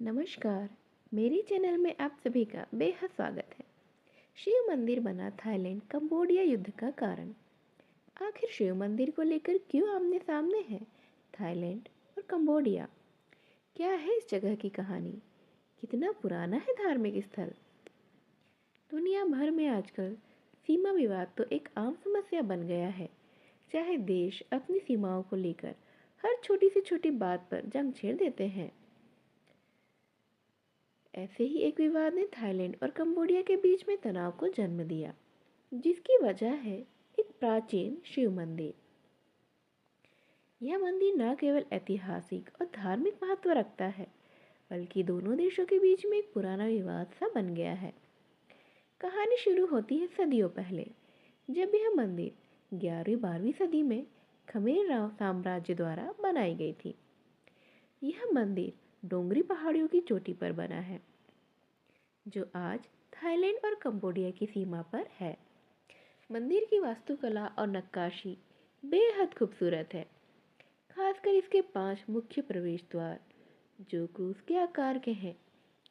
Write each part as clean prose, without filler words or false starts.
नमस्कार। मेरे चैनल में आप सभी का बेहद स्वागत है। शिव मंदिर बना थाईलैंड कंबोडिया युद्ध का कारण। आखिर शिव मंदिर को लेकर क्यों आमने सामने है थाईलैंड और कंबोडिया? क्या है इस जगह की कहानी? कितना पुराना है धार्मिक स्थल? दुनिया भर में आजकल सीमा विवाद तो एक आम समस्या बन गया है। चाहे देश अपनी सीमाओं को लेकर हर छोटी से छोटी बात पर जंग छेड़ देते हैं। ऐसे ही एक विवाद ने थाईलैंड और कंबोडिया के बीच में तनाव को जन्म दिया, जिसकी वजह है एक प्राचीन शिव मंदिर। यह मंदिर न केवल ऐतिहासिक और धार्मिक महत्व रखता है, बल्कि दोनों देशों के बीच में एक पुराना विवाद सा बन गया है। कहानी शुरू होती है सदियों पहले, जब यह मंदिर 11वीं-12वीं सदी में खमेर राव साम्राज्य द्वारा बनाई गई थी। यह मंदिर डोंगरी पहाड़ियों की चोटी पर बना है, जो आज थाईलैंड और कंबोडिया की सीमा पर है। मंदिर की वास्तुकला और नक्काशी बेहद खूबसूरत है, खासकर इसके 5 मुख्य प्रवेश द्वार, जो क्रूस के आकार के हैं।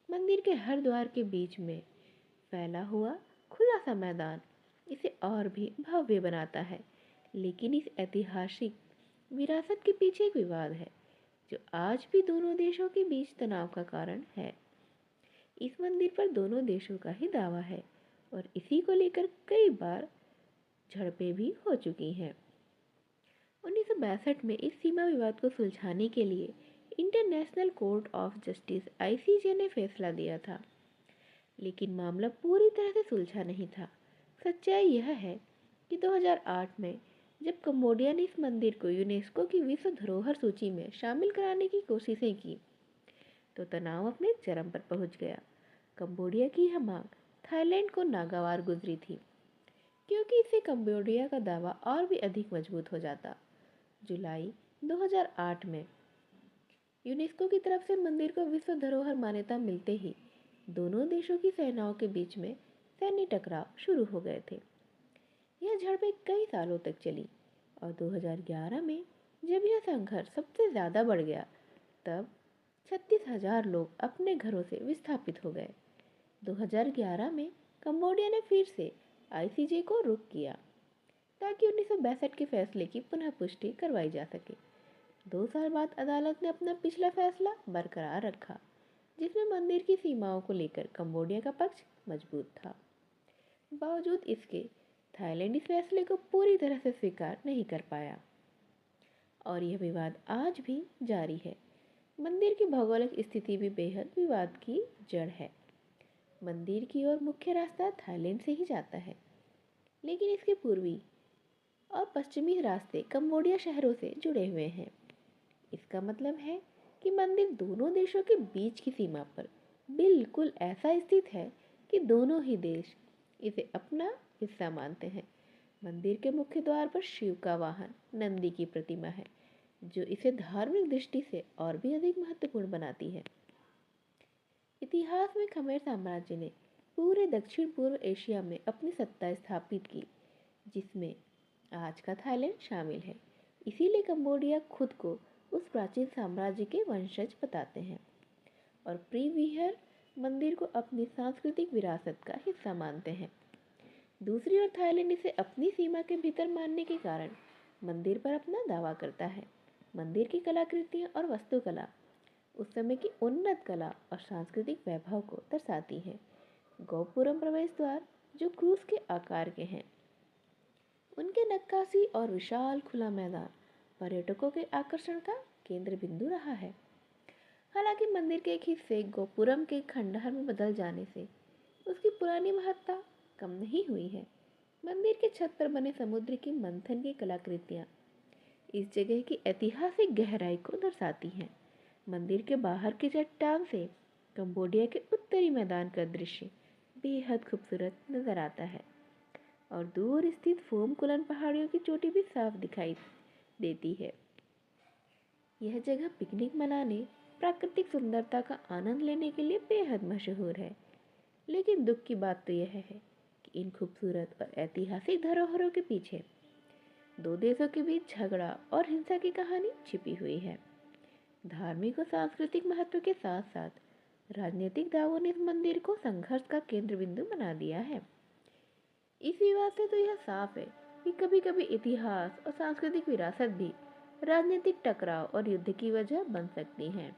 मंदिर के हर द्वार के बीच में फैला हुआ खुला सा मैदान इसे और भी भव्य बनाता है। लेकिन इस ऐतिहासिक विरासत के पीछे एक विवाद है, जो आज भी दोनों देशों के बीच तनाव का कारण है। इस मंदिर पर दोनों देशों का ही दावा है और इसी को लेकर कई बार झड़पें भी हो चुकी हैं। 1962 में इस सीमा विवाद को सुलझाने के लिए international court of justice (ICJ) ने फैसला दिया था, लेकिन मामला पूरी तरह से सुलझा नहीं था। सच्चाई यह है कि 2008 में जब कंबोडिया ने इस मंदिर को यूनेस्को की विश्व धरोहर सूची में शामिल कराने की कोशिशें की, तो तनाव अपने चरम पर पहुंच गया। कंबोडिया की यह मांग थाईलैंड को नागवार गुजरी थी, क्योंकि इससे कंबोडिया का दावा और भी अधिक मजबूत हो जाता। जुलाई 2008 में यूनेस्को की तरफ से मंदिर को विश्व धरोहर मान्यता मिलते ही दोनों देशों की सेनाओं के बीच में सैन्य टकराव शुरू हो गए थे। यह झड़पें कई सालों तक चली और 2011 में जब यह संघर्ष सबसे ज़्यादा बढ़ गया, तब 36,000 लोग अपने घरों से विस्थापित हो गए। 2011 में कंबोडिया ने फिर से ICJ को रुख किया, ताकि 1962 के फैसले की पुनः पुष्टि करवाई जा सके। 2 साल बाद अदालत ने अपना पिछला फैसला बरकरार रखा, जिसमें मंदिर की सीमाओं को लेकर कंबोडिया का पक्ष मजबूत था। बावजूद इसके थाईलैंड इस फैसले को पूरी तरह से स्वीकार नहीं कर पाया और यह विवाद आज भी जारी है। मंदिर की भौगोलिक स्थिति भी बेहद विवाद की जड़ है। मंदिर की ओर मुख्य रास्ता थाईलैंड से ही जाता है, लेकिन इसके पूर्वी और पश्चिमी रास्ते कंबोडिया शहरों से जुड़े हुए हैं। इसका मतलब है कि मंदिर दोनों देशों के बीच की सीमा पर बिल्कुल ऐसा स्थित है कि दोनों ही देश इसे अपना हिस्सा मानते हैं। मंदिर के मुख्य द्वार पर शिव का वाहन नंदी की प्रतिमा है, जो इसे धार्मिक दृष्टि से और भी अधिक महत्वपूर्ण बनाती है। इतिहास में खमेर साम्राज्य ने पूरे दक्षिण पूर्व एशिया में अपनी सत्ता स्थापित की, जिसमें आज का थाईलैंड शामिल है। इसीलिए कंबोडिया खुद को उस प्राचीन साम्राज्य के वंशज बताते हैं और प्रीविहर मंदिर को अपनी सांस्कृतिक विरासत का हिस्सा मानते हैं। दूसरी ओर थाईलैंड इसे अपनी सीमा के भीतर मानने के कारण मंदिर पर अपना दावा करता है। मंदिर की कलाकृतियाँ और वास्तुकला उस समय की उन्नत कला और सांस्कृतिक वैभव को दर्शाती है। गोपुरम प्रवेश द्वार, जो क्रूस के आकार के हैं, उनके नक्काशी और विशाल खुला मैदान पर्यटकों के आकर्षण का केंद्र बिंदु रहा है। हालांकि मंदिर के एक हिस्से गोपुरम के खंडहर में बदल जाने से उसकी पुरानी महत्ता कम नहीं हुई है। मंदिर के छत पर बने समुद्र की मंथन की कलाकृतियाँ इस जगह की ऐतिहासिक गहराई को दर्शाती हैं। मंदिर के बाहर की चट्टान से कंबोडिया के उत्तरी मैदान का दृश्य बेहद खूबसूरत नजर आता है और दूर स्थित फोमकुलन पहाड़ियों की चोटी भी साफ दिखाई देती है। यह जगह पिकनिक मनाने, प्राकृतिक सुंदरता का आनंद लेने के लिए बेहद मशहूर है। लेकिन दुख की बात तो यह है कि इन खूबसूरत और ऐतिहासिक धरोहरों के पीछे दो देशों के बीच झगड़ा और हिंसा की कहानी छिपी हुई है। धार्मिक और सांस्कृतिक महत्व के साथ साथ राजनीतिक दावों ने इस मंदिर को संघर्ष का केंद्र बिंदु बना दिया है। इस विवाद से तो यह साफ है कि कभी कभी इतिहास और सांस्कृतिक विरासत भी राजनीतिक टकराव और युद्ध की वजह बन सकती हैं।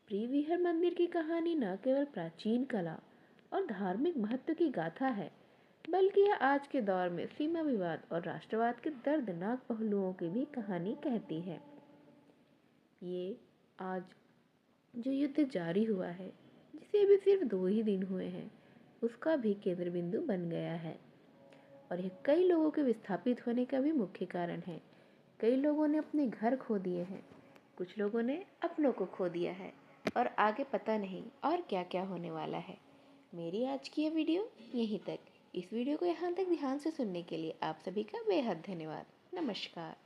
श्रीविहर मंदिर की कहानी न केवल प्राचीन कला और धार्मिक महत्व की गाथा है, बल्कि यह आज के दौर में सीमा विवाद और राष्ट्रवाद के दर्दनाक पहलुओं की भी कहानी कहती है। ये आज जो युद्ध जारी हुआ है, जिसे अभी सिर्फ 2 ही दिन हुए हैं, उसका भी केंद्र बिंदु बन गया है और यह कई लोगों के विस्थापित होने का भी मुख्य कारण है। कई लोगों ने अपने घर खो दिए हैं, कुछ लोगों ने अपनों को खो दिया है और आगे पता नहीं और क्या क्या होने वाला है। मेरी आज की यह वीडियो यहीं तक। इस वीडियो को यहाँ तक ध्यान से सुनने के लिए आप सभी का बेहद धन्यवाद। नमस्कार।